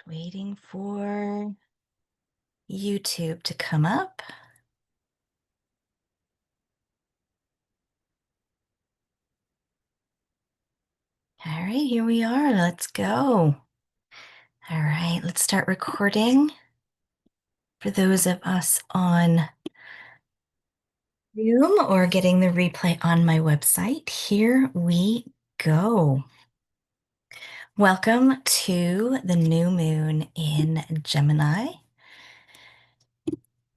Waiting for YouTube to come up. All right, here we are. Let's go. All right, let's start recording. For those of us on Zoom or getting the replay on my website, here we go. Welcome to the new moon in Gemini.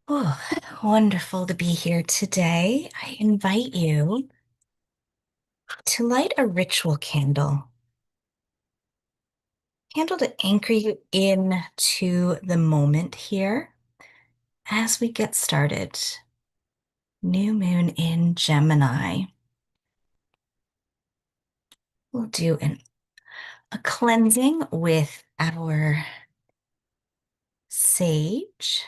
Oh, wonderful to be here today. I invite you to light a ritual candle. Candle to anchor you in to the moment here as we get started. New moon in Gemini. We'll do a cleansing with our sage,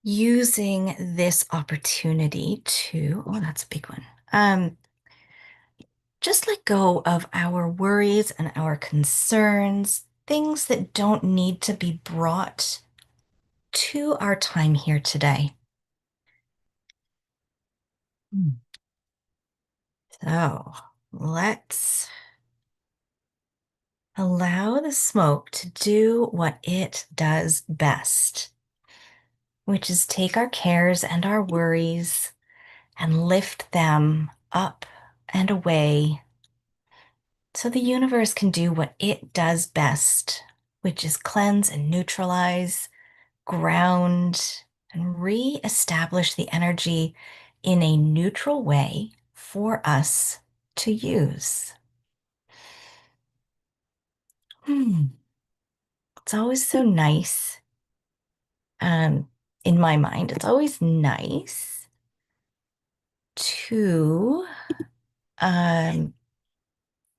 using this opportunity to, oh, that's a big one. Just let go of our worries and our concerns, things that don't need to be brought to our time here today. So let's allow the smoke to do what it does best, which is take our cares and our worries and lift them up and away so the universe can do what it does best, which is cleanse and neutralize, ground, and re-establish the energy in a neutral way for us to use. It's always so nice. In my mind, it's always nice to,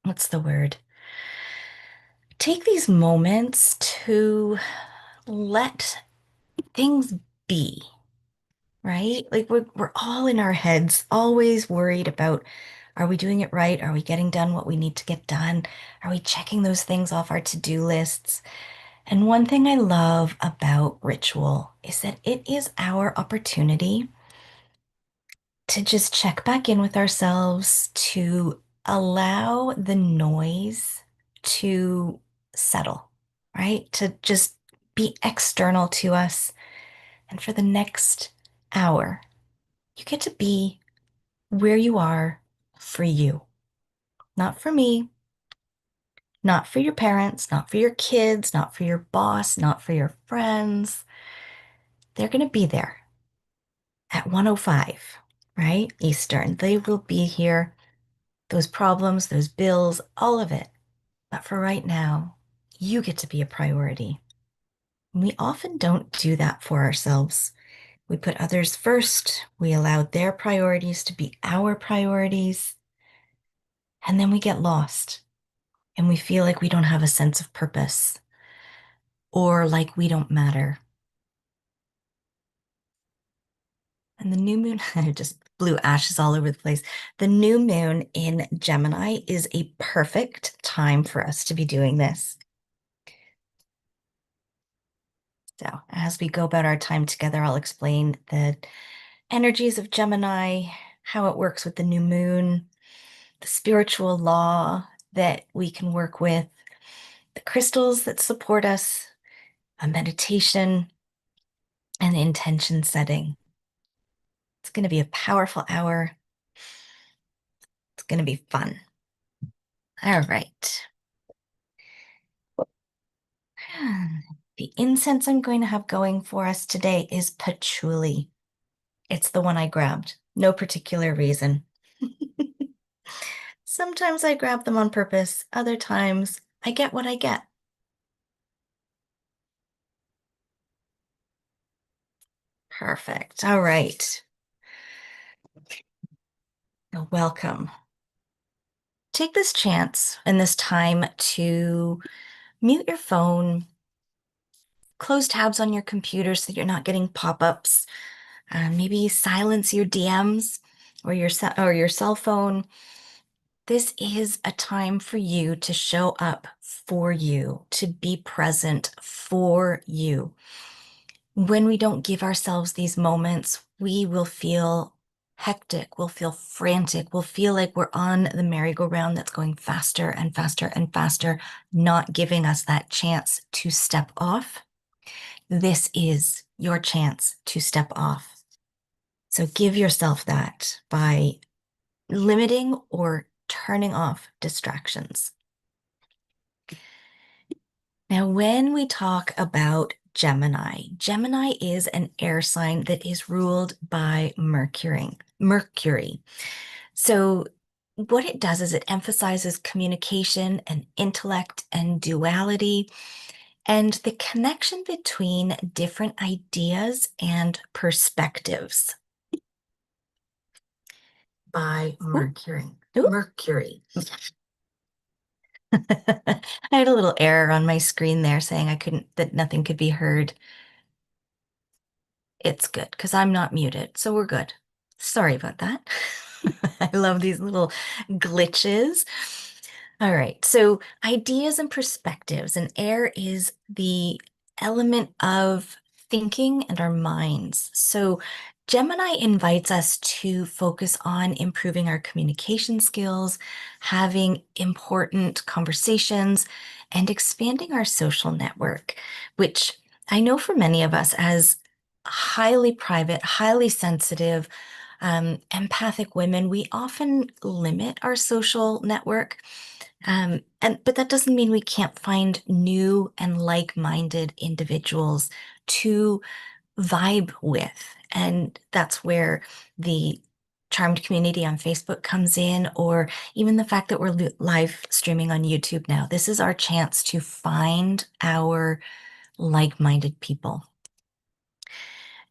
what's the word? Take these moments to let things be, right? Like we're all in our heads, always worried about, are we doing it right? Are we getting done what we need to get done? Are we checking those things off our to-do lists? And one thing I love about ritual is that it is our opportunity to just check back in with ourselves, to allow the noise to settle, right? To just be external to us. And for the next hour, you get to be where you are for you, not for me, not for your parents, not for your kids, not for your boss, not for your friends. They're going to be there at 1:05, right? Eastern. They will be here. Those problems, those bills, all of it. But for right now, you get to be a priority. We often don't do that for ourselves. We put others first. We allow their priorities to be our priorities. And then we get lost and we feel like we don't have a sense of purpose or like we don't matter. And the new moon, I just blew ashes all over the place. The new moon in Gemini is a perfect time for us to be doing this. So as we go about our time together, I'll explain the energies of Gemini, how it works with the new moon, the spiritual law that we can work with, the crystals that support us, a meditation, and the intention setting. It's going to be a powerful hour. It's going to be fun. All right. The incense I'm going to have going for us today is patchouli. It's the one I grabbed. No particular reason. Sometimes I grab them on purpose. Other times I get what I get. Perfect. All right. Welcome. Take this chance and this time to mute your phone, close tabs on your computer so you're not getting pop-ups. Maybe silence your DMs or your cell phone. This is a time for you to show up for you, to be present for you. When we don't give ourselves these moments, we will feel hectic, we'll feel frantic, we'll feel like we're on the merry-go-round that's going faster and faster and faster, not giving us that chance to step off. This is your chance to step off. So give yourself that by limiting or turning off distractions. Now, when we talk about Gemini, Gemini is an air sign that is ruled by Mercury. So what it does is it emphasizes communication and intellect and duality and the connection between different ideas and perspectives by Mercury. Ooh. Mercury. I had a little error on my screen there saying that nothing could be heard. It's good because I'm not muted, so we're good. Sorry about that. I love these little glitches. All right, so ideas and perspectives, and air is the element of thinking and our minds. So Gemini invites us to focus on improving our communication skills, having important conversations, and expanding our social network, which I know for many of us as highly private, highly sensitive, empathic women, we often limit our social network. But that doesn't mean we can't find new and like-minded individuals to vibe with. And that's where the Charmed community on Facebook comes in, or even the fact that we're live streaming on YouTube now. This is our chance to find our like-minded people.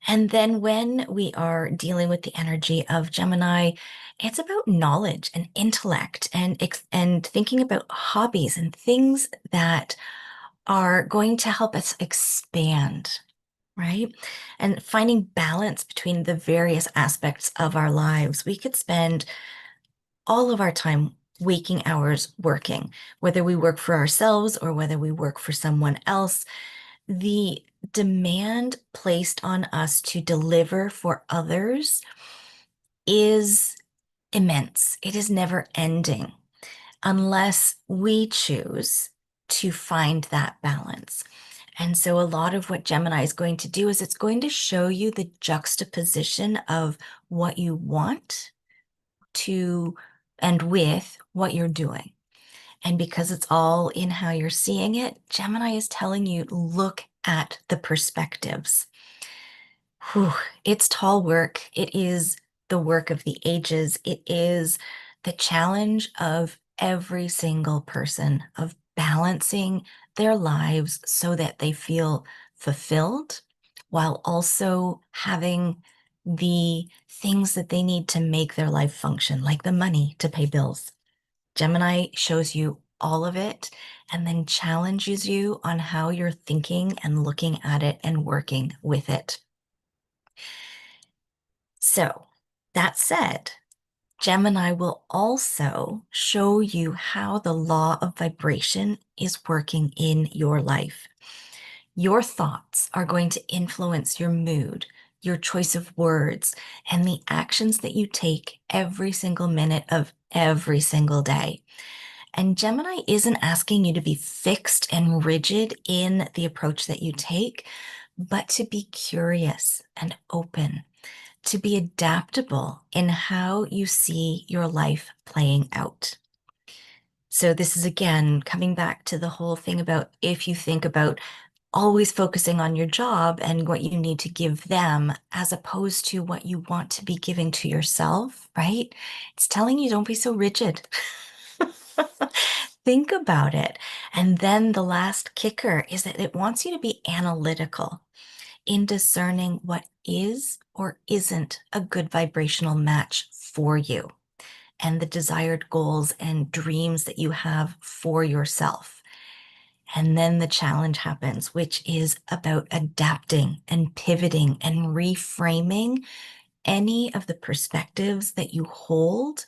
And then when we are dealing with the energy of Gemini, it's about knowledge and intellect and thinking about hobbies and things that are going to help us expand, right? And finding balance between the various aspects of our lives. We could spend all of our time waking hours working, whether we work for ourselves or whether we work for someone else. The demand placed on us to deliver for others is immense. It is never ending unless we choose to find that balance. And so a lot of what Gemini is going to do is it's going to show you the juxtaposition of what you want to and with what you're doing. And because it's all in how you're seeing it, Gemini is telling you, look at the perspectives. Whew, it's tall work. It is the work of the ages. It is the challenge of every single person of balancing their lives so that they feel fulfilled while also having the things that they need to make their life function, like the money to pay bills. Gemini shows you all of it and then challenges you on how you're thinking and looking at it and working with it. So, that said, Gemini will also show you how the law of vibration is working in your life. Your thoughts are going to influence your mood, your choice of words, and the actions that you take every single minute of every single day. And Gemini isn't asking you to be fixed and rigid in the approach that you take, but to be curious and open, to be adaptable in how you see your life playing out. So this is again coming back to the whole thing about if you think about always focusing on your job and what you need to give them as opposed to what you want to be giving to yourself, right? It's telling you don't be so rigid. Think about it. And then the last kicker is that it wants you to be analytical in discerning what is or isn't a good vibrational match for you and the desired goals and dreams that you have for yourself. And then the challenge happens, which is about adapting and pivoting and reframing any of the perspectives that you hold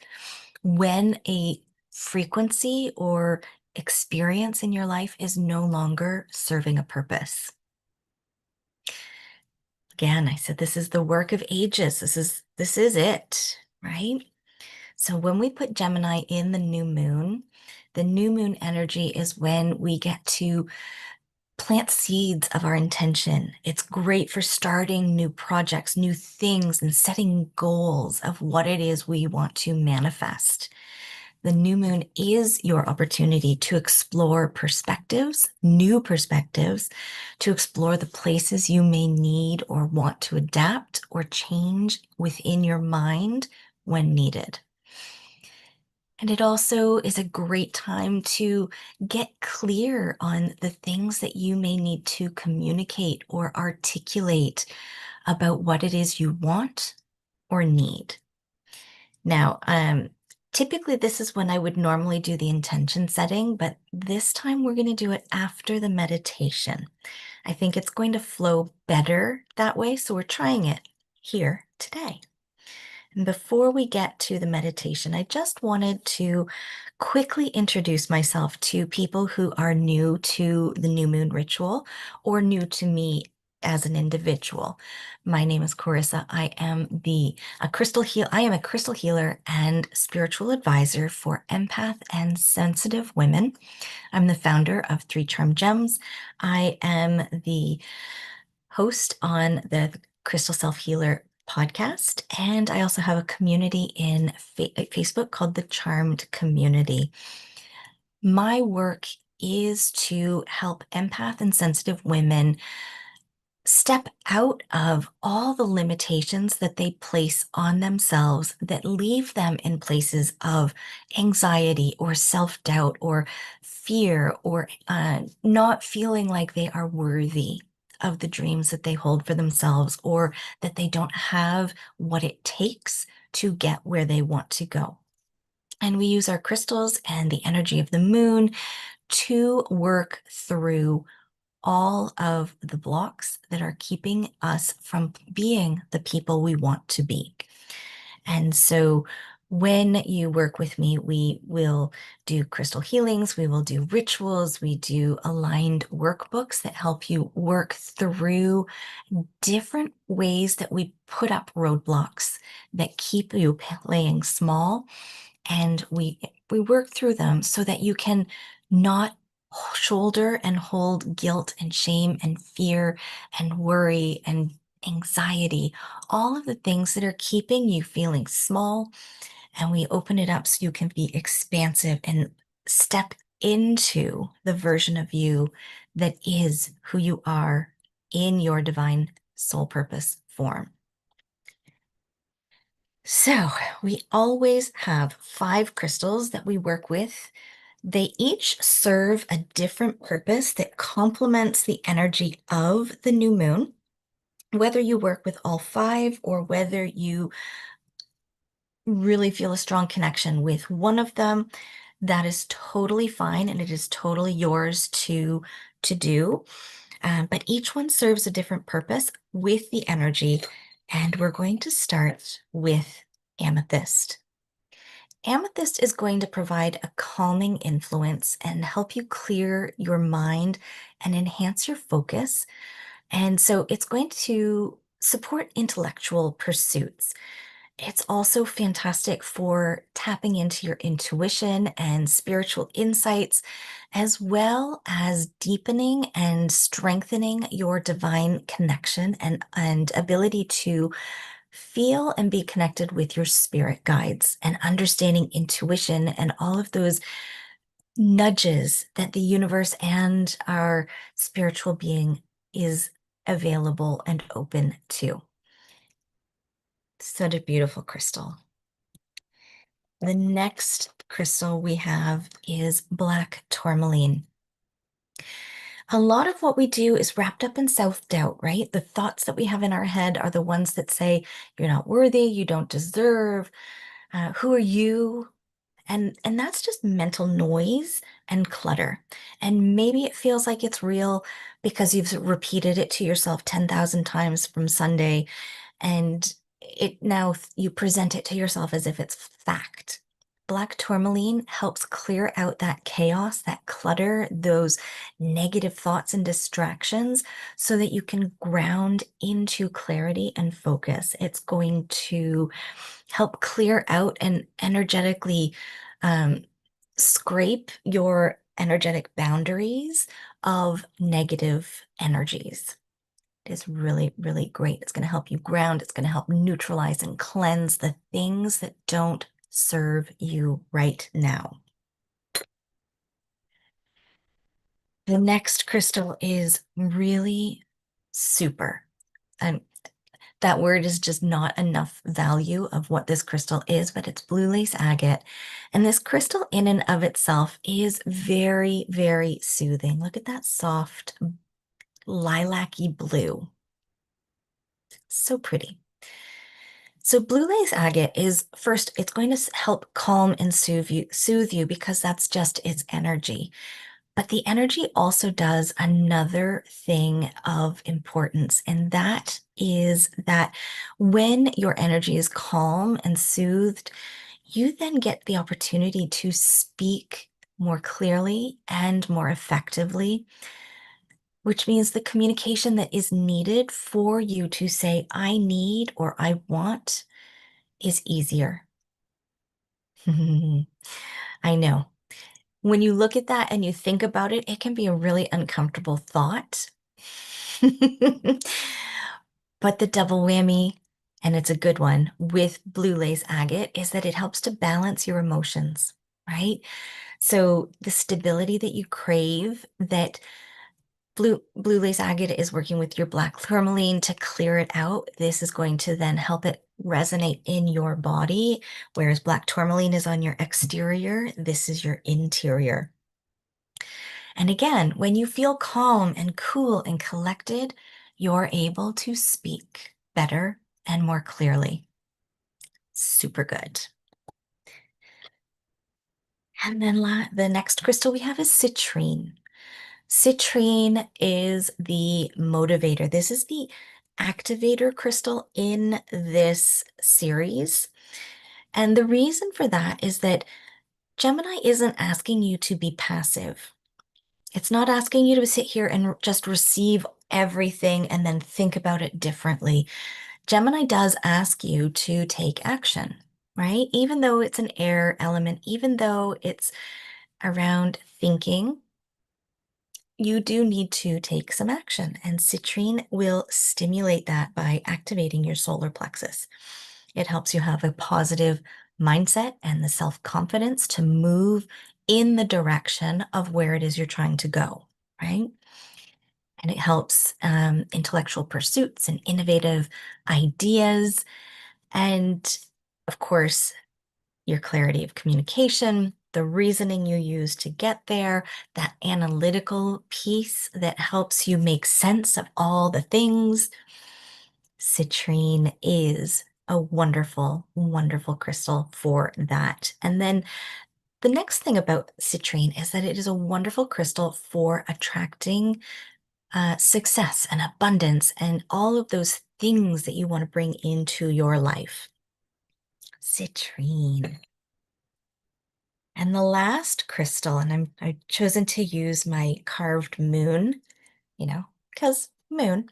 when a frequency or experience in your life is no longer serving a purpose. Again, I said this is the work of ages. This is it, right? So when we put Gemini in the new moon energy is when we get to plant seeds of our intention. It's great for starting new projects, new things, and setting goals of what it is we want to manifest. The new moon is your opportunity to explore perspectives, new perspectives, to explore the places you may need or want to adapt or change within your mind when needed. And it also is a great time to get clear on the things that you may need to communicate or articulate about what it is you want or need. Now, typically this is when I would normally do the intention setting, but this time we're going to do it after the meditation. I think it's going to flow better that way, so we're trying it here today. And before we get to the meditation, I just wanted to quickly introduce myself to people who are new to the new moon ritual or new to me as an individual. My name is Corissa. I am a crystal healer and spiritual advisor for empath and sensitive women. I'm the founder of Three Charm Gems. I am the host on the Crystal Self Healer podcast. And I also have a community in Facebook called the Charmed Community. My work is to help empath and sensitive women step out of all the limitations that they place on themselves that leave them in places of anxiety or self-doubt or fear or not feeling like they are worthy of the dreams that they hold for themselves or that they don't have what it takes to get where they want to go. And we use our crystals and the energy of the moon to work through all of the blocks that are keeping us from being the people we want to be. And so when you work with me, we will do crystal healings, we will do rituals, we do aligned workbooks that help you work through different ways that we put up roadblocks that keep you playing small. And we work through them so that you can not shoulder and hold guilt and shame and fear and worry and anxiety, all of the things that are keeping you feeling small. And we open it up so you can be expansive and step into the version of you that is who you are in your divine soul purpose form. So we always have 5 crystals that we work with. They each serve a different purpose that complements the energy of the new moon. Whether you work with all 5 or whether you really feel a strong connection with one of them, that is totally fine and it is totally yours to do. But each one serves a different purpose with the energy. And we're going to start with amethyst. Amethyst is going to provide a calming influence and help you clear your mind and enhance your focus. And so it's going to support intellectual pursuits. It's also fantastic for tapping into your intuition and spiritual insights, as well as deepening and strengthening your divine connection and ability to feel and be connected with your spirit guides and understanding intuition and all of those nudges that the universe and our spiritual being is available and open to. Such a beautiful crystal. The next crystal we have is black tourmaline. A lot of what we do is wrapped up in self-doubt, right? The thoughts that we have in our head are the ones that say, you're not worthy, you don't deserve, who are you? And that's just mental noise and clutter. And maybe it feels like it's real because you've repeated it to yourself 10,000 times from Sunday, and it now you present it to yourself as if it's fact. Black tourmaline helps clear out that chaos, that clutter, those negative thoughts and distractions so that you can ground into clarity and focus. It's going to help clear out and energetically um, scrape your energetic boundaries of negative energies. It is really, really great. It's going to help you ground. It's going to help neutralize and cleanse the things that don't serve you right now. The next crystal is really super. And that word is just not enough value of what this crystal is, but it's blue lace agate. And this crystal in and of itself is very, very soothing. Look at that soft lilac-y blue. So pretty. So blue lace agate is first, it's going to help calm and soothe you because that's just its energy. But the energy also does another thing of importance, and that is that when your energy is calm and soothed, you then get the opportunity to speak more clearly and more effectively, which means the communication that is needed for you to say, I need or I want is easier. I know. When you look at that and you think about it, it can be a really uncomfortable thought. But the double whammy, and it's a good one, with blue lace agate is that it helps to balance your emotions, right? So the stability that you crave, that blue lace agate is working with your black tourmaline to clear it out. This is going to then help it resonate in your body, whereas black tourmaline is on your exterior. This is your interior. And again, when you feel calm and cool and collected, you're able to speak better and more clearly. Super good. And then the next crystal we have is citrine. Citrine is the motivator. This is the activator crystal in this series. And the reason for that is that Gemini isn't asking you to be passive. It's not asking you to sit here and just receive everything and then think about it differently. Gemini does ask you to take action, right? Even though it's an air element, even though it's around thinking, you do need to take some action, and citrine will stimulate that by activating your solar plexus. It helps you have a positive mindset and the self-confidence to move in the direction of where it is you're trying to go, right? And it helps intellectual pursuits and innovative ideas. And of course, your clarity of communication, the reasoning you use to get there, that analytical piece that helps you make sense of all the things. Citrine is a wonderful, wonderful crystal for that. And then the next thing about citrine is that it is a wonderful crystal for attracting success and abundance and all of those things that you want to bring into your life. Citrine. And the last crystal, and I've chosen to use my carved moon, because moon.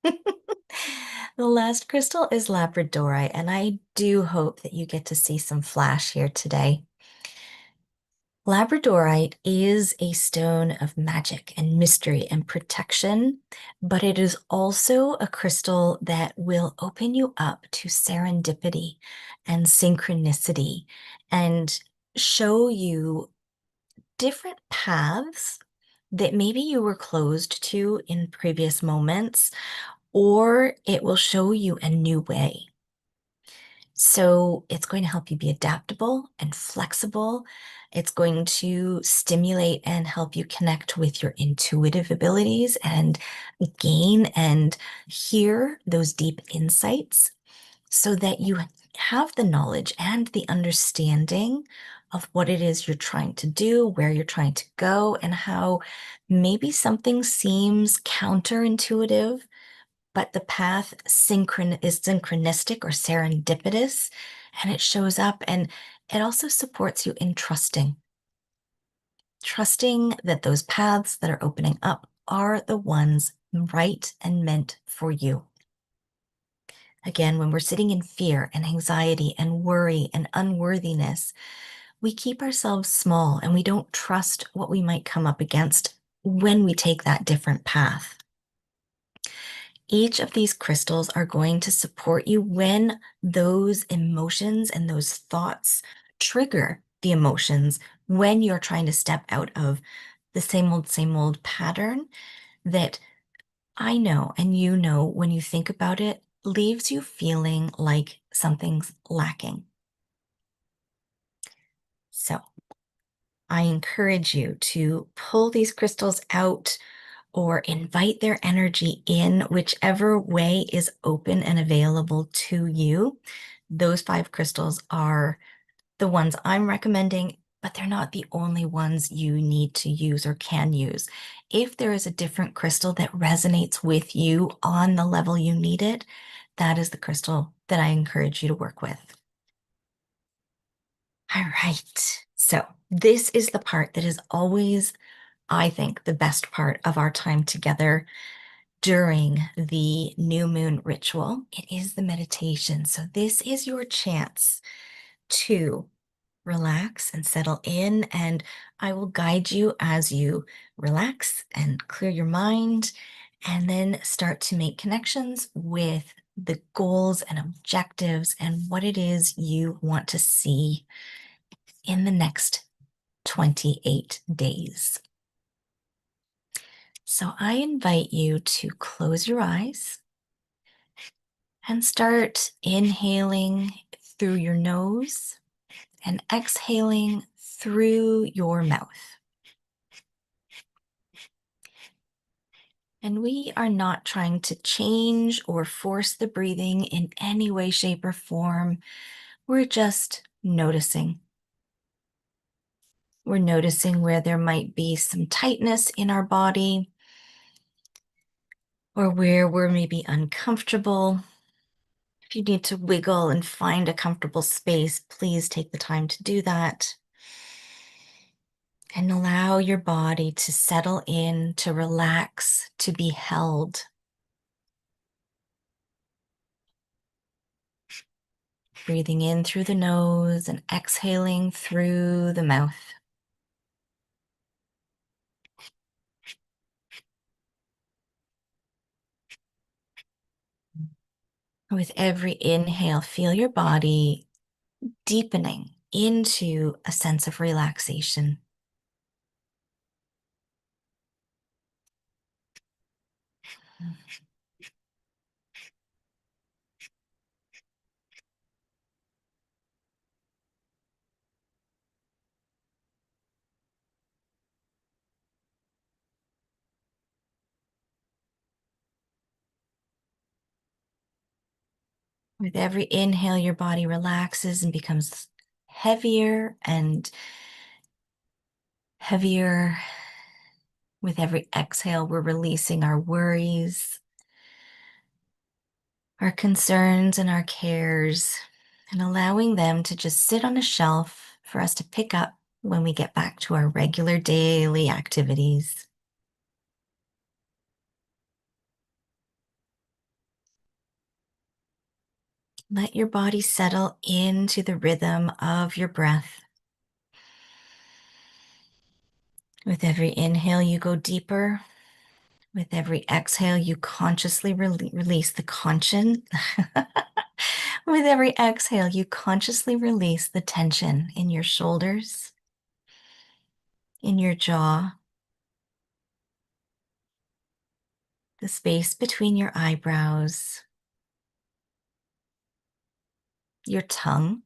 The last crystal is labradorite, and I do hope that you get to see some flash here today. Labradorite is a stone of magic and mystery and protection, but it is also a crystal that will open you up to serendipity and synchronicity and show you different paths that maybe you were closed to in previous moments, or it will show you a new way. So it's going to help you be adaptable and flexible. It's going to stimulate and help you connect with your intuitive abilities and gain and hear those deep insights so that you have the knowledge and the understanding of what it is you're trying to do, where you're trying to go, and how maybe something seems counterintuitive, but the path is synchronistic or serendipitous, and it shows up and It also supports you in trusting that those paths that are opening up are the ones right and meant for you. Again, when we're sitting in fear and anxiety and worry and unworthiness, we keep ourselves small and we don't trust what we might come up against when we take that different path. Each of these crystals are going to support you when those emotions and those thoughts trigger the emotions when you're trying to step out of the same old pattern that I know and you know when you think about it leaves you feeling like something's lacking. So I encourage you to pull these crystals out or invite their energy in, whichever way is open and available to you. Those 5 crystals are the ones I'm recommending, but they're not the only ones you need to use or can use. If there is a different crystal that resonates with you on the level you need it, that is the crystal that I encourage you to work with. All right. So this is the part that is always, I think, the best part of our time together during the new moon ritual. It is the meditation. So this is your chance to relax and settle in, and I will guide you as you relax and clear your mind, and then start to make connections with the goals and objectives and what it is you want to see in the next 28 days. So I invite you to close your eyes and start inhaling through your nose and exhaling through your mouth. And we are not trying to change or force the breathing in any way, shape, or form. We're just noticing. We're noticing where there might be some tightness in our body or where we're maybe uncomfortable. If you need to wiggle and find a comfortable space, please take the time to do that. And allow your body to settle in, to relax, to be held. Breathing in through the nose and exhaling through the mouth. With every inhale, feel your body deepening into a sense of relaxation. With every inhale, your body relaxes and becomes heavier and heavier. With every exhale, we're releasing our worries, our concerns, and our cares, and allowing them to just sit on a shelf for us to pick up when we get back to our regular daily activities. Let your body settle into the rhythm of your breath. With every inhale, you go deeper. With every exhale, you consciously release the tension. With every exhale, you consciously release the tension in your shoulders, in your jaw, the space between your eyebrows, your tongue.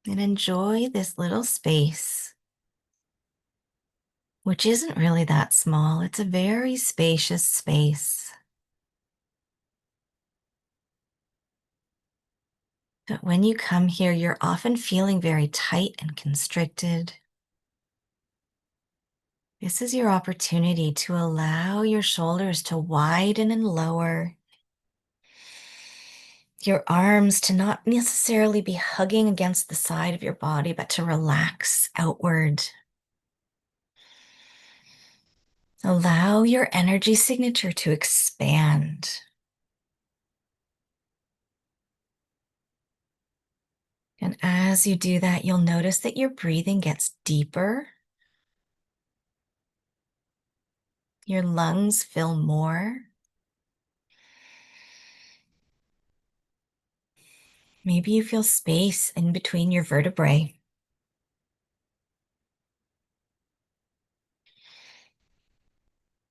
And enjoy this little space, which isn't really that small. It's a very spacious space. But when you come here, you're often feeling very tight and constricted, This is your opportunity to allow your shoulders to widen and lower, your arms to not necessarily be hugging against the side of your body, but to relax outward. Allow your energy signature to expand. And as you do that, you'll notice that your breathing gets deeper. Your lungs fill more. Maybe you feel space in between your vertebrae.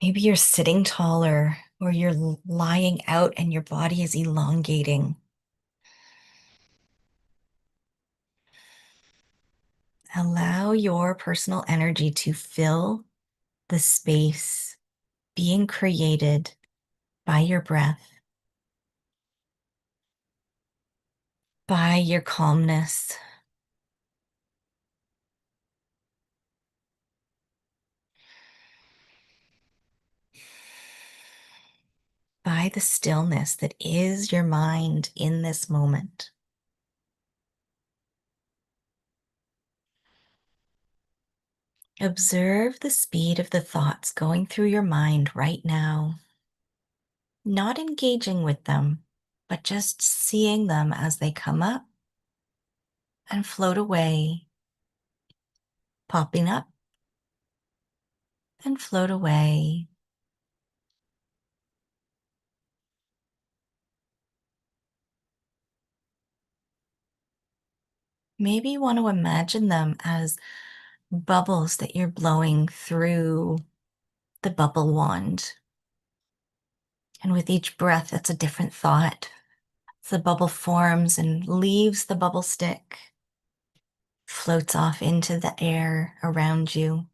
Maybe you're sitting taller or you're lying out and your body is elongating. Allow your personal energy to fill the space being created by your breath, by your calmness, by the stillness that is your mind in this moment. Observe the speed of the thoughts going through your mind right now, not engaging with them, but just seeing them as they come up and float away, popping up and float away. Maybe you want to imagine them as bubbles that you're blowing through the bubble wand. And with each breath, it's a different thought. The bubble forms and leaves the bubble stick, floats off into the air around you.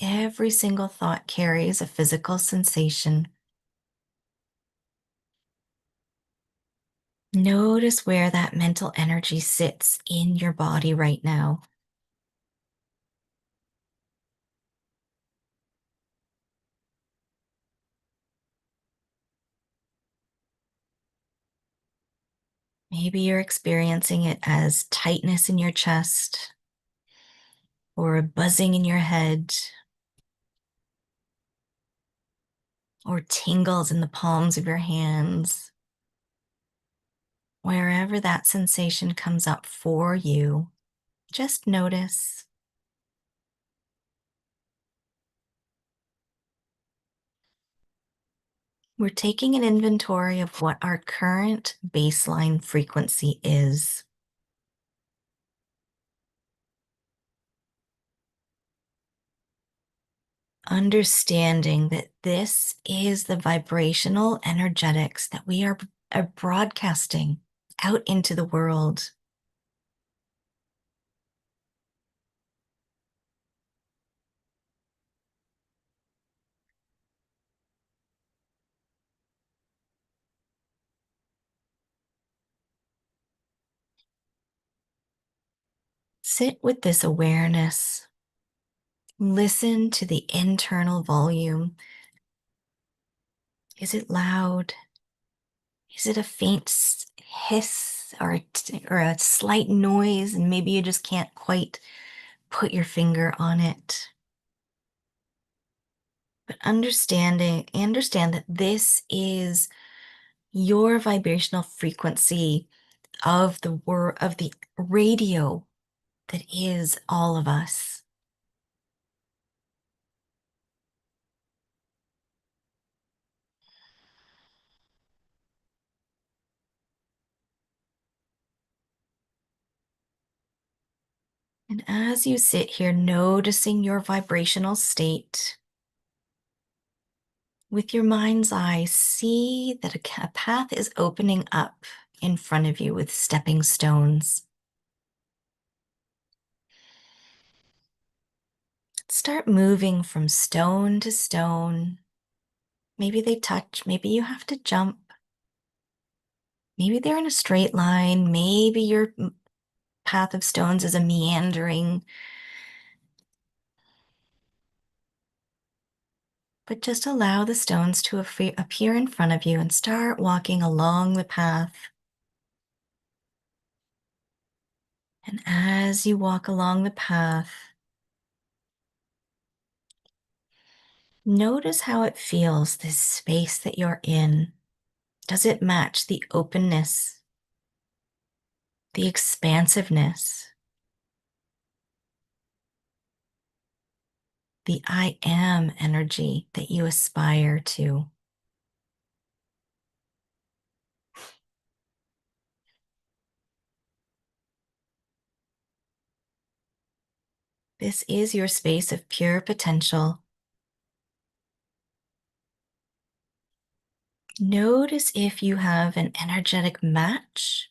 Every single thought carries a physical sensation. Notice where that mental energy sits in your body right now. Maybe you're experiencing it as tightness in your chest or a buzzing in your head or tingles in the palms of your hands. Wherever that sensation comes up for you, just notice. We're taking an inventory of what our current baseline frequency is. Understanding that this is the vibrational energetics that we are broadcasting out into the world. Sit with this awareness. Listen to the internal volume. Is it loud? Is it a faint hiss or a slight noise, and maybe you just can't quite put your finger on it? But understand that this is your vibrational frequency of of the radio that is all of us. And as you sit here noticing your vibrational state, with your mind's eye, see that a path is opening up in front of you with stepping stones. Start moving from stone to stone. Maybe they touch, maybe you have to jump. Maybe they're in a straight line. Maybe your path of stones is a meandering. But just allow the stones to appear in front of you and start walking along the path. And as you walk along the path, notice how it feels, this space that you're in. Does it match the openness, the expansiveness, the I am energy that you aspire to? This is your space of pure potential. Notice if you have an energetic match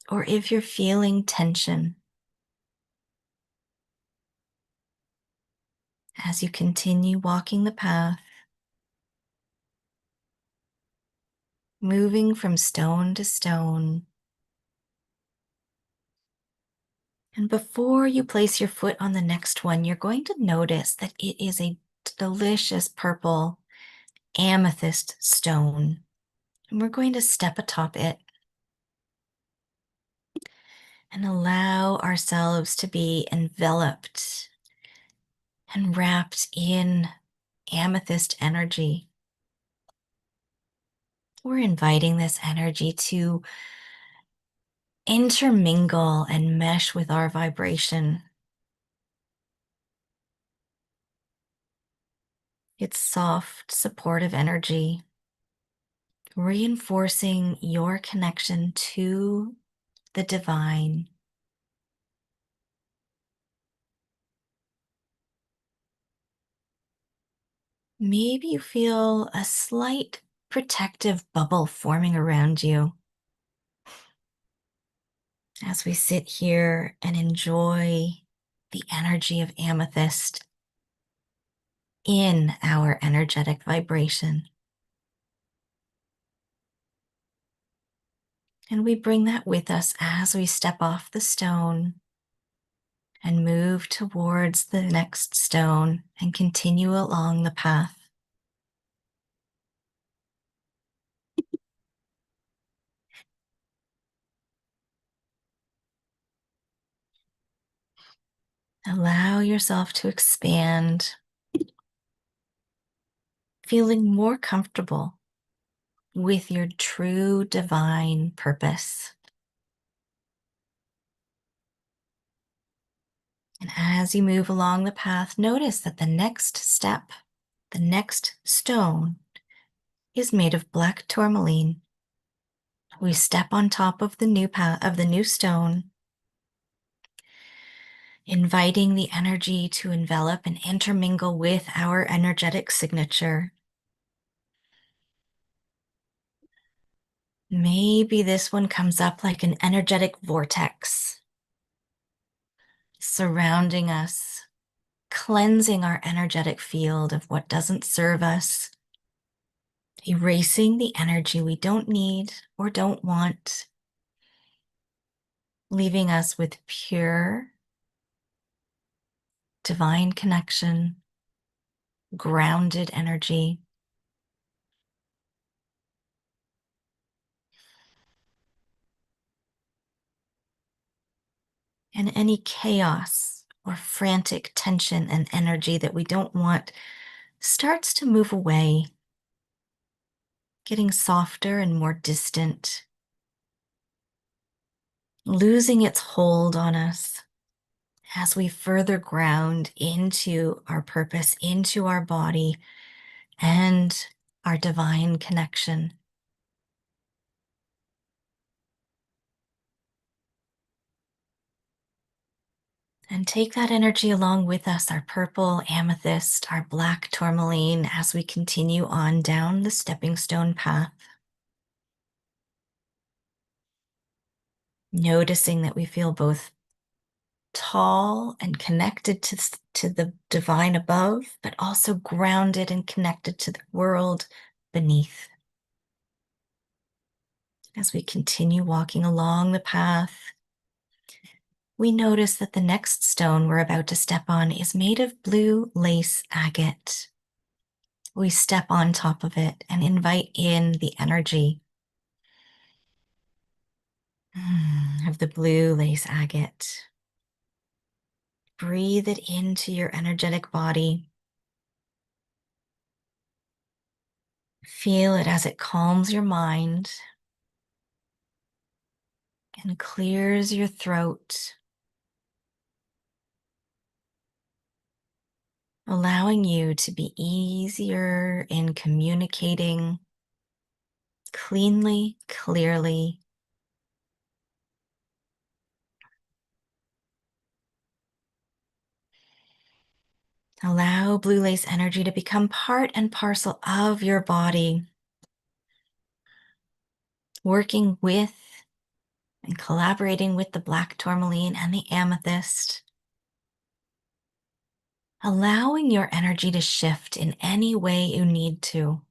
or if you're feeling tension. As you continue walking the path, moving from stone to stone. And before you place your foot on the next one, you're going to notice that it is a delicious purple amethyst stone. And we're going to step atop it and allow ourselves to be enveloped and wrapped in amethyst energy. We're inviting this energy to intermingle and mesh with our vibration. It's soft, supportive energy, reinforcing your connection to the divine. Maybe you feel a slight protective bubble forming around you as we sit here and enjoy the energy of amethyst in our energetic vibration. And we bring that with us as we step off the stone and move towards the next stone and continue along the path. Allow yourself to expand, feeling more comfortable with your true divine purpose. And as you move along the path, notice that the next step, the next stone, is made of black tourmaline. We step on top of the new stone, inviting the energy to envelop and intermingle with our energetic signature. Maybe this one comes up like an energetic vortex, surrounding us, cleansing our energetic field of what doesn't serve us, erasing the energy we don't need or don't want, leaving us with pure, divine connection, grounded energy. And any chaos or frantic tension and energy that we don't want starts to move away, getting softer and more distant, losing its hold on us as we further ground into our purpose, into our body and our divine connection. And take that energy along with us, our purple amethyst, our black tourmaline, as we continue on down the stepping stone path. Noticing that we feel both tall and connected to the divine above, but also grounded and connected to the world beneath. As we continue walking along the path, we notice that the next stone we're about to step on is made of blue lace agate. We step on top of it and invite in the energy of the blue lace agate. Breathe it into your energetic body. Feel it as it calms your mind and clears your throat, allowing you to be easier in communicating cleanly, clearly. Allow blue lace energy to become part and parcel of your body, working with and collaborating with the black tourmaline and the amethyst, allowing your energy to shift in any way you need to.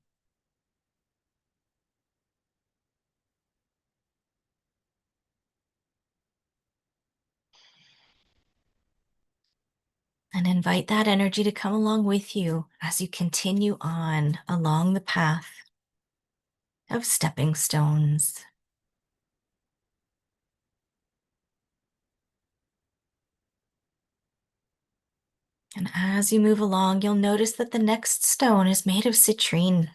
And invite that energy to come along with you as you continue on along the path of stepping stones. And as you move along, you'll notice that the next stone is made of citrine.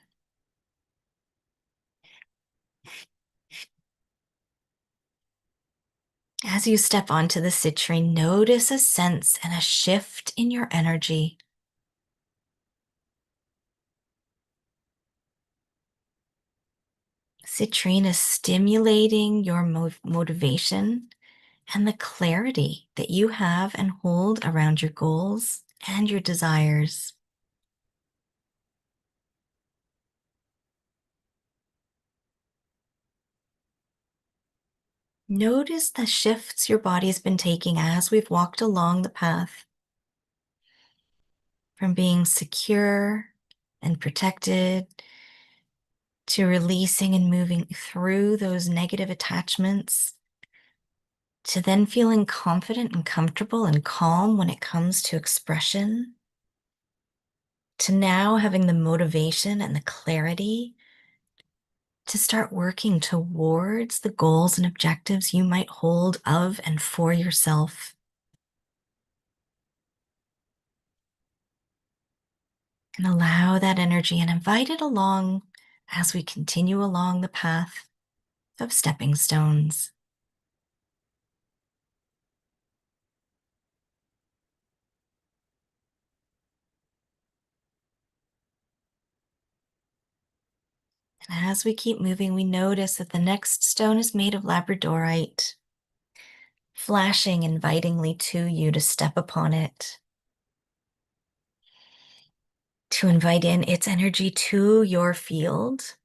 As you step onto the citrine, notice a sense and a shift in your energy. Citrine is stimulating your motivation and the clarity that you have and hold around your goals and your desires. Notice the shifts your body's been taking as we've walked along the path, from being secure and protected to releasing and moving through those negative attachments, to then feeling confident and comfortable and calm when it comes to expression, to now having the motivation and the clarity to start working towards the goals and objectives you might hold of and for yourself. And allow that energy and invite it along as we continue along the path of stepping stones. And as we keep moving, we notice that the next stone is made of labradorite, flashing invitingly to you to step upon it, to invite in its energy to your field.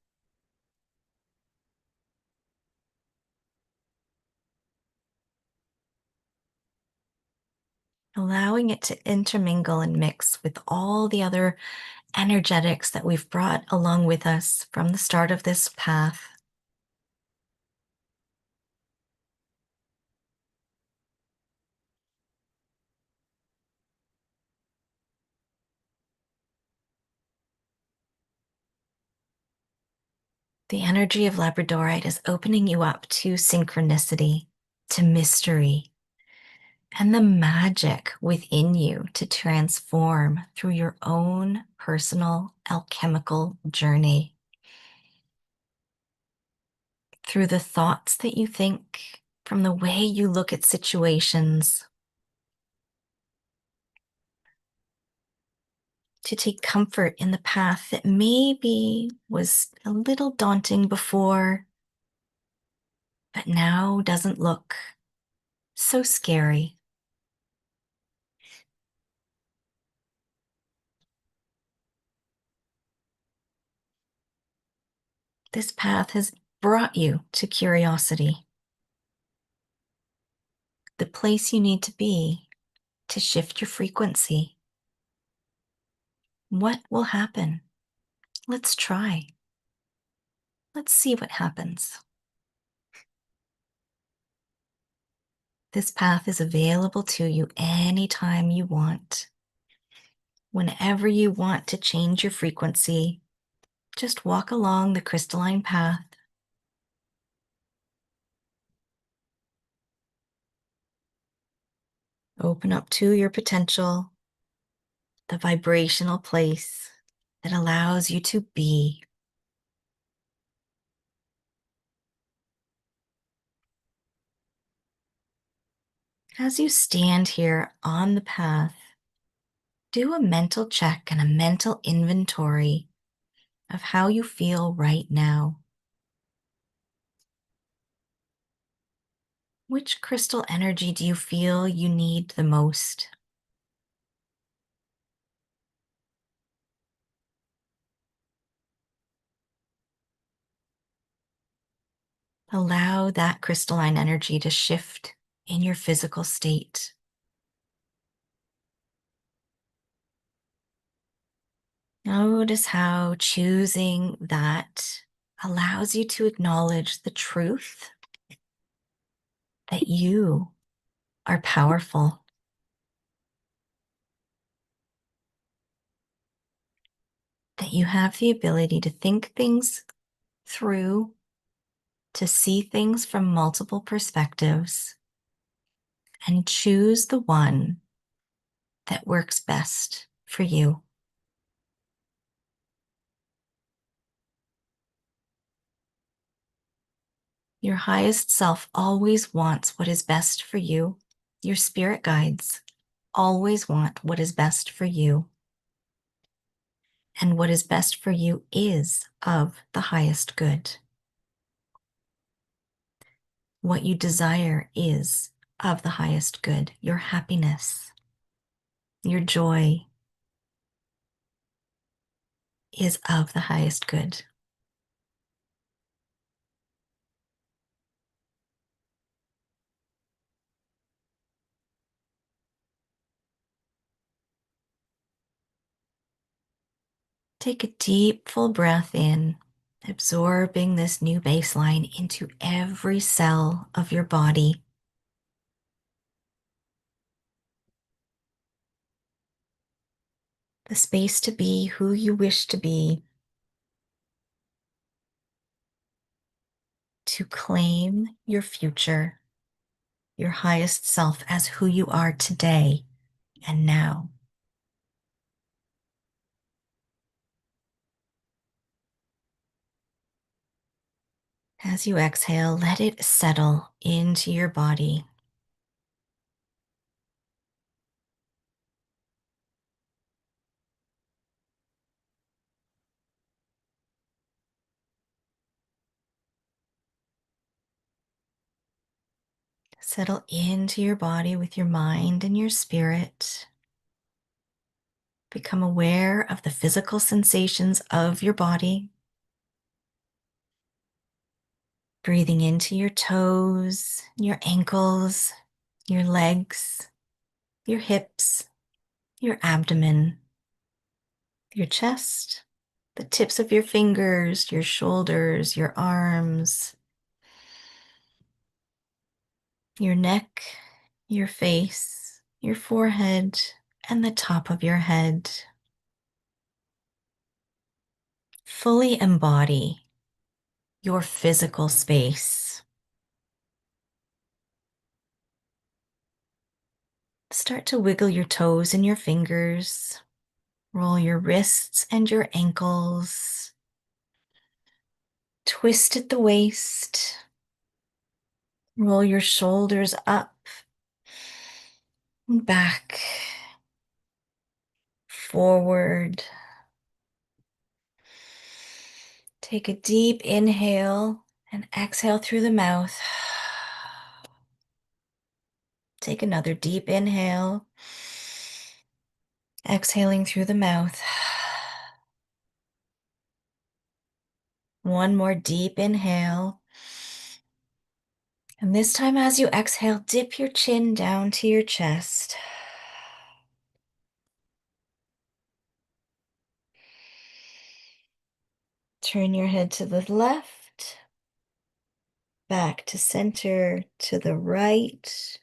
Allowing it to intermingle and mix with all the other energetics that we've brought along with us from the start of this path. The energy of labradorite is opening you up to synchronicity, to mystery, and the magic within you to transform through your own personal alchemical journey. Through the thoughts that you think, from the way you look at situations, to take comfort in the path that maybe was a little daunting before, but now doesn't look so scary. This path has brought you to curiosity, the place you need to be to shift your frequency. What will happen? Let's try. Let's see what happens. This path is available to you anytime you want. Whenever you want to change your frequency, just walk along the crystalline path. Open up to your potential, the vibrational place that allows you to be. As you stand here on the path, do a mental check and a mental inventory of how you feel right now. Which crystal energy do you feel you need the most? Allow that crystalline energy to shift in your physical state. Notice how choosing that allows you to acknowledge the truth that you are powerful, that you have the ability to think things through, to see things from multiple perspectives, and choose the one that works best for you. Your highest self always wants what is best for you. Your spirit guides always want what is best for you. And what is best for you is of the highest good. What you desire is of the highest good. Your happiness, your joy is of the highest good. Take a deep, full breath in, absorbing this new baseline into every cell of your body. The space to be who you wish to be, to claim your future, your highest self as who you are today and now. As you exhale, let it settle into your body. Settle into your body with your mind and your spirit. Become aware of the physical sensations of your body. Breathing into your toes, your ankles, your legs, your hips, your abdomen, your chest, the tips of your fingers, your shoulders, your arms, your neck, your face, your forehead, and the top of your head. Fully embody your physical space. Start to wiggle your toes and your fingers. Roll your wrists and your ankles. Twist at the waist. Roll your shoulders up and back, forward. Take a deep inhale and exhale through the mouth. Take another deep inhale, exhaling through the mouth. One more deep inhale. And this time, as you exhale, dip your chin down to your chest. Turn your head to the left, back to center, to the right.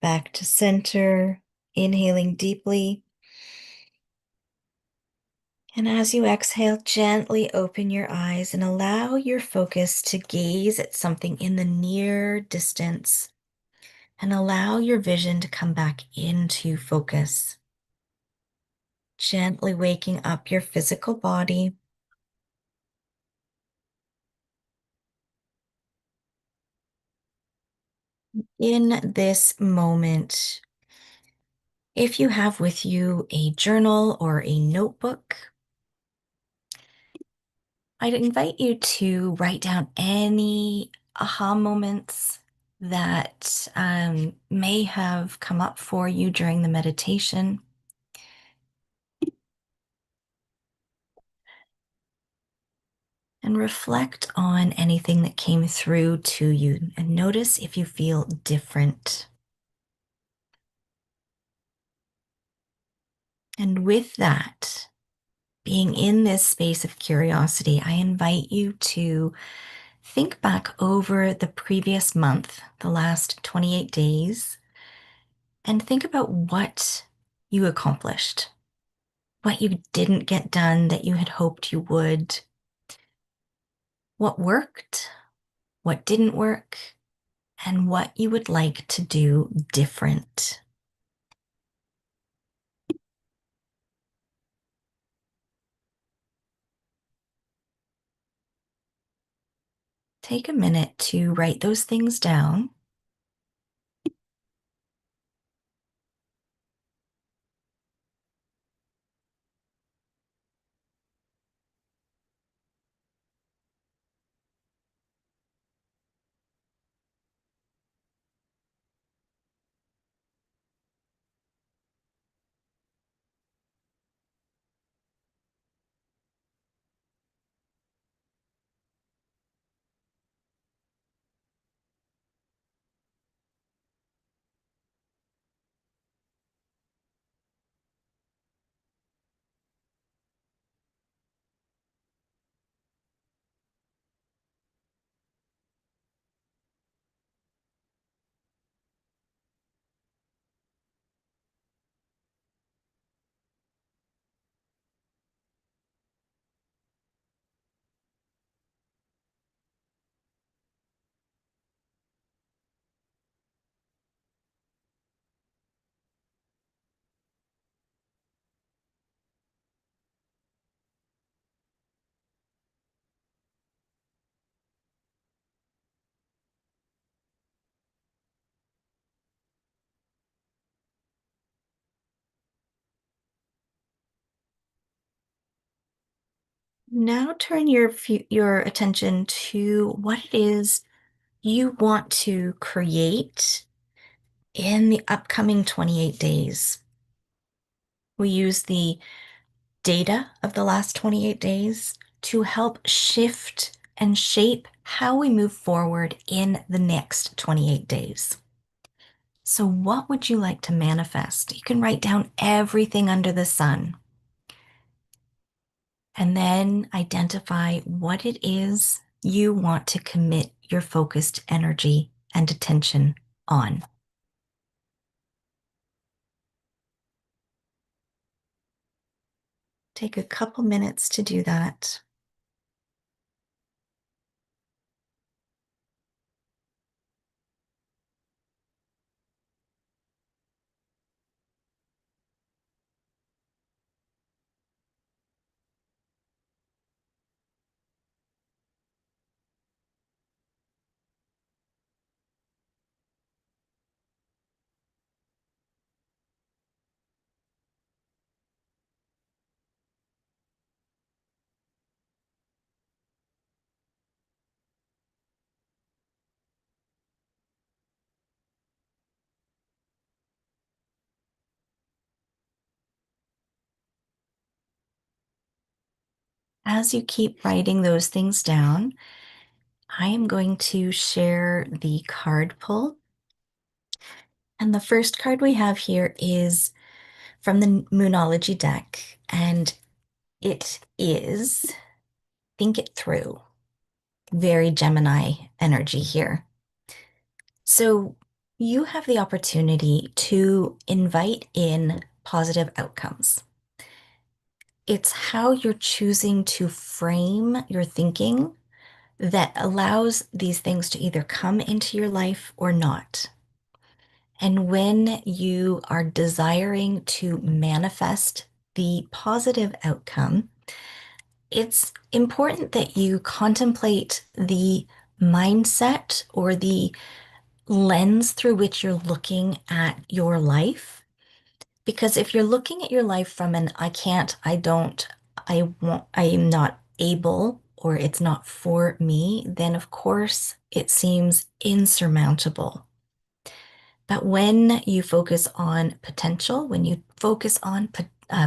Back to center, inhaling deeply. And as you exhale, gently open your eyes and allow your focus to gaze at something in the near distance and allow your vision to come back into focus. Gently waking up your physical body. In this moment, if you have with you a journal or a notebook, I'd invite you to write down any aha moments that may have come up for you during the meditation. And reflect on anything that came through to you and notice if you feel different. And with that, being in this space of curiosity, I invite you to think back over the previous month, the last 28 days, and think about what you accomplished, what you didn't get done that you had hoped you would, what worked, what didn't work, and what you would like to do different. Take a minute to write those things down. Now turn your attention to what it is you want to create in the upcoming 28 days. We use the data of the last 28 days to help shift and shape how we move forward in the next 28 days. So, what would you like to manifest? You can write down everything under the sun and then identify what it is you want to commit your focused energy and attention on. Take a couple minutes to do that. As you keep writing those things down, I am going to share the card pull. And the first card we have here is from the Moonology deck, and it is Think It Through. Very Gemini energy here. So you have the opportunity to invite in positive outcomes. It's how you're choosing to frame your thinking that allows these things to either come into your life or not. And when you are desiring to manifest the positive outcome, it's important that you contemplate the mindset or the lens through which you're looking at your life. Because if you're looking at your life from an I can't, I don't, I won't, I am not able, or it's not for me, then of course it seems insurmountable. But when you focus on potential, when you focus on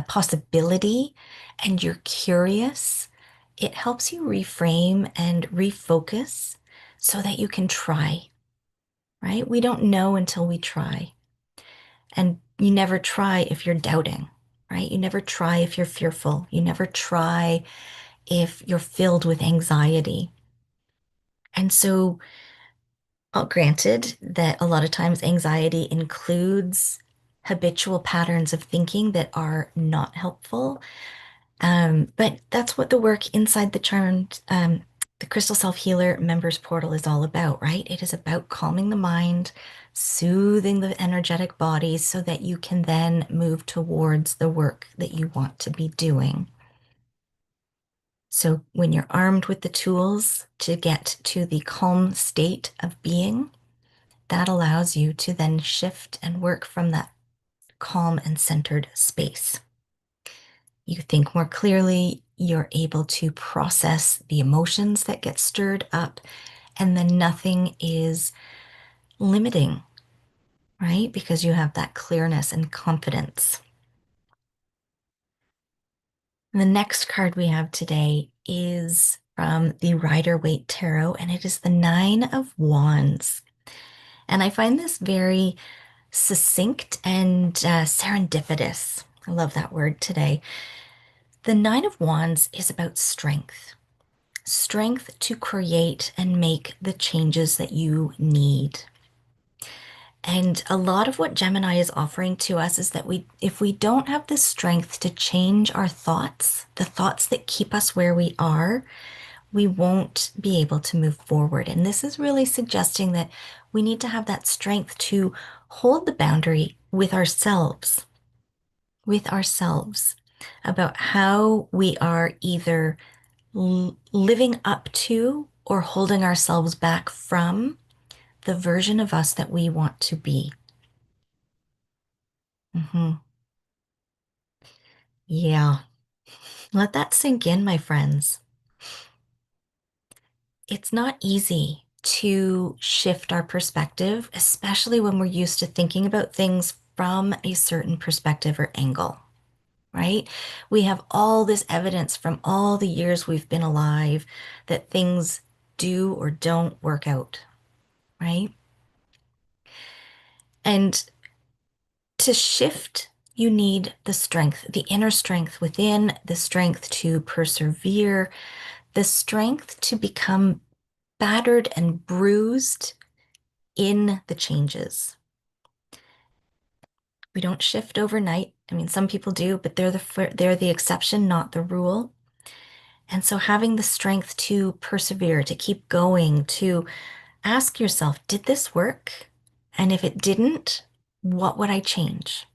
possibility and you're curious, it helps you reframe and refocus so that you can try, right? We don't know until we try. And you never try if you're doubting, right? You never try if you're fearful. You never try if you're filled with anxiety. And so, granted that a lot of times anxiety includes habitual patterns of thinking that are not helpful. But that's what the work inside the Crystal Self Healer members portal is all about, right? It is about calming the mind, soothing the energetic body so that you can then move towards the work that you want to be doing. So when you're armed with the tools to get to the calm state of being, that allows you to then shift and work from that calm and centered space. You think more clearly, you're able to process the emotions that get stirred up, and then nothing is limiting, right? Because you have that clearness and confidence. And the next card we have today is from the Rider-Waite Tarot, and it is the Nine of Wands. And I find this very succinct and serendipitous. I love that word today. The Nine of Wands is about strength, strength to create and make the changes that you need. And a lot of what Gemini is offering to us is that if we don't have the strength to change our thoughts, the thoughts that keep us where we are, we won't be able to move forward. And this is really suggesting that we need to have that strength to hold the boundary with ourselves about how we are either living up to or holding ourselves back from the version of us that we want to be. Mhm. Yeah, let that sink in, my friends. It's not easy to shift our perspective, especially when we're used to thinking about things from a certain perspective or angle, right? We have all this evidence from all the years we've been alive that things do or don't work out, right? And to shift, you need the strength, the inner strength within, the strength to persevere, the strength to become battered and bruised in the changes. We don't shift overnight. I mean, some people do, but they're the exception, not the rule. And so having the strength to persevere, to keep going, to ask yourself, did this work? And if it didn't, what would I change?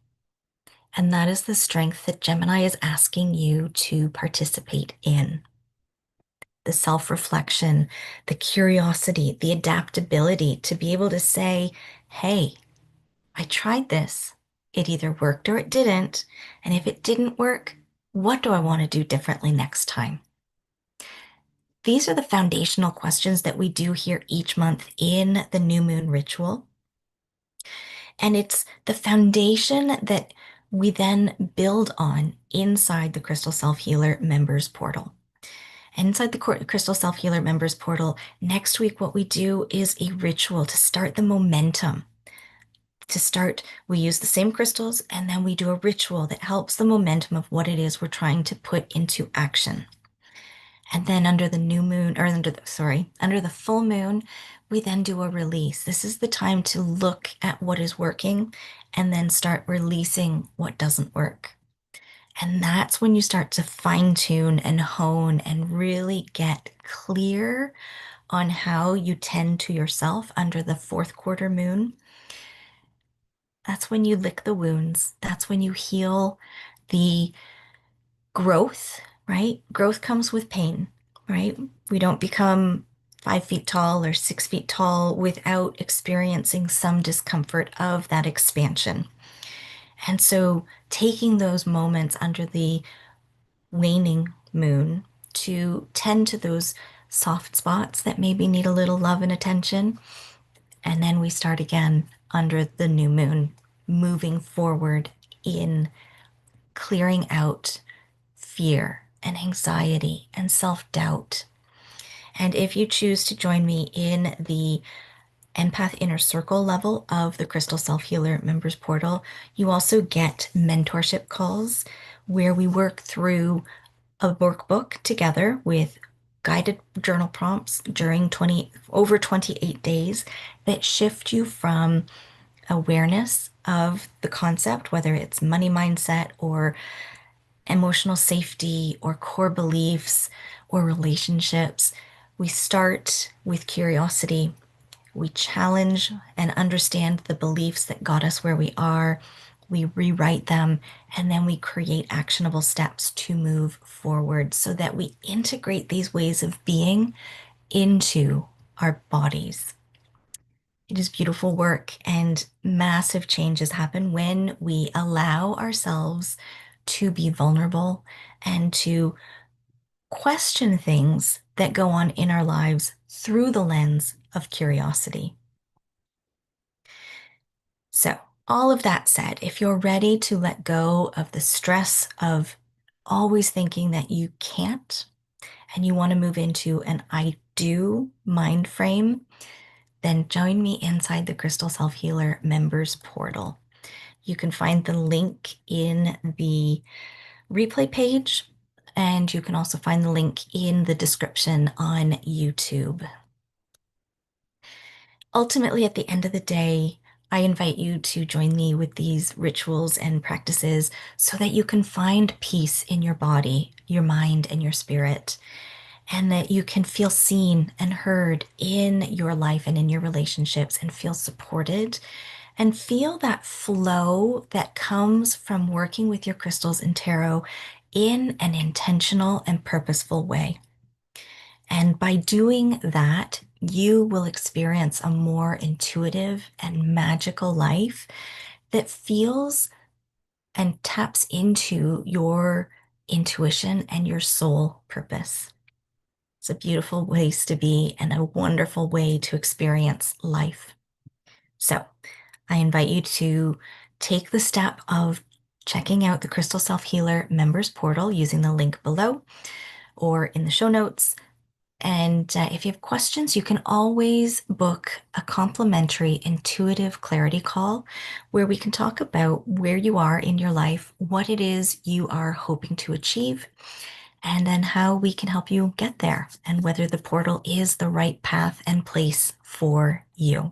And that is the strength that Gemini is asking you to participate in. The self-reflection, the curiosity, the adaptability to be able to say, hey, I tried this. It either worked or it didn't. And if it didn't work, what do I want to do differently next time? These are the foundational questions that we do here each month in the new moon ritual. And it's the foundation that we then build on inside the Crystal Self Healer members portal. And inside the Crystal Self Healer members portal, next week, what we do is a ritual to start the momentum. To start, we use the same crystals and then we do a ritual that helps the momentum of what it is we're trying to put into action. And then under the new moon, or under the full moon, we then do a release. This is the time to look at what is working and then start releasing what doesn't work. And that's when you start to fine tune and hone and really get clear on how you tend to yourself under the fourth quarter moon. That's when you lick the wounds. That's when you heal the growth, right? Growth comes with pain, right? We don't become 5 feet tall or 6 feet tall without experiencing some discomfort of that expansion. And so taking those moments under the waning moon to tend to those soft spots that maybe need a little love and attention. And then we start again under the new moon, moving forward in clearing out fear and anxiety and self doubt. And if you choose to join me in the empath inner circle level of the Crystal Self Healer members portal, you also get mentorship calls where we work through a workbook together with guided journal prompts during over 28 days that shift you from awareness of the concept, whether it's money mindset or emotional safety or core beliefs or relationships. We start with curiosity. We challenge and understand the beliefs that got us where we are. We rewrite them, and then we create actionable steps to move forward so that we integrate these ways of being into our bodies. It is beautiful work, and massive changes happen when we allow ourselves to be vulnerable and to question things that go on in our lives through the lens of curiosity. So, all of that said, if you're ready to let go of the stress of always thinking that you can't, and you want to move into an I do mind frame, then join me inside the Crystal Self Healer members portal. You can find the link in the replay page, and you can also find the link in the description on YouTube. Ultimately, at the end of the day, I invite you to join me with these rituals and practices so that you can find peace in your body, your mind, and your spirit, and that you can feel seen and heard in your life and in your relationships and feel supported and feel that flow that comes from working with your crystals and tarot in an intentional and purposeful way. And by doing that, you will experience a more intuitive and magical life that feels and taps into your intuition and your soul purpose. It's a beautiful place to be and a wonderful way to experience life. So I invite you to take the step of checking out the Crystal Self Healer members portal using the link below or in the show notes. And if you have questions, you can always book a complimentary intuitive clarity call where we can talk about where you are in your life, what it is you are hoping to achieve, and then how we can help you get there and whether the portal is the right path and place for you.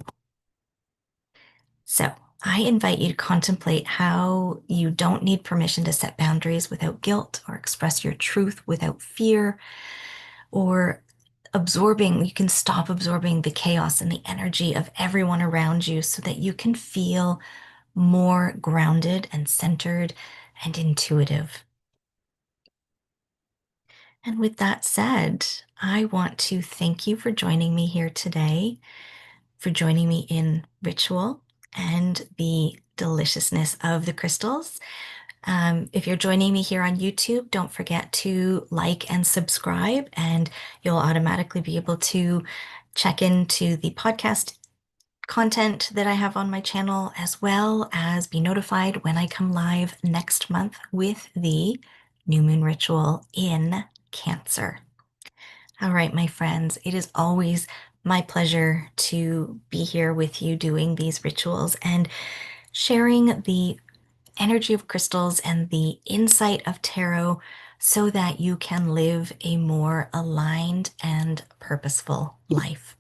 So I invite you to contemplate how you don't need permission to set boundaries without guilt or express your truth without fear or you can stop absorbing the chaos and the energy of everyone around you so that you can feel more grounded and centered and intuitive. And with that said, I want to thank you for joining me here today, for joining me in ritual and the deliciousness of the crystals. If you're joining me here on YouTube, don't forget to like and subscribe, and you'll automatically be able to check into the podcast content that I have on my channel, as well as be notified when I come live next month with the new moon ritual in Cancer. All right, my friends, it is always my pleasure to be here with you doing these rituals and sharing the energy of crystals and the insight of tarot so that you can live a more aligned and purposeful life.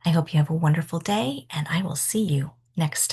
I hope you have a wonderful day, and I will see you next time.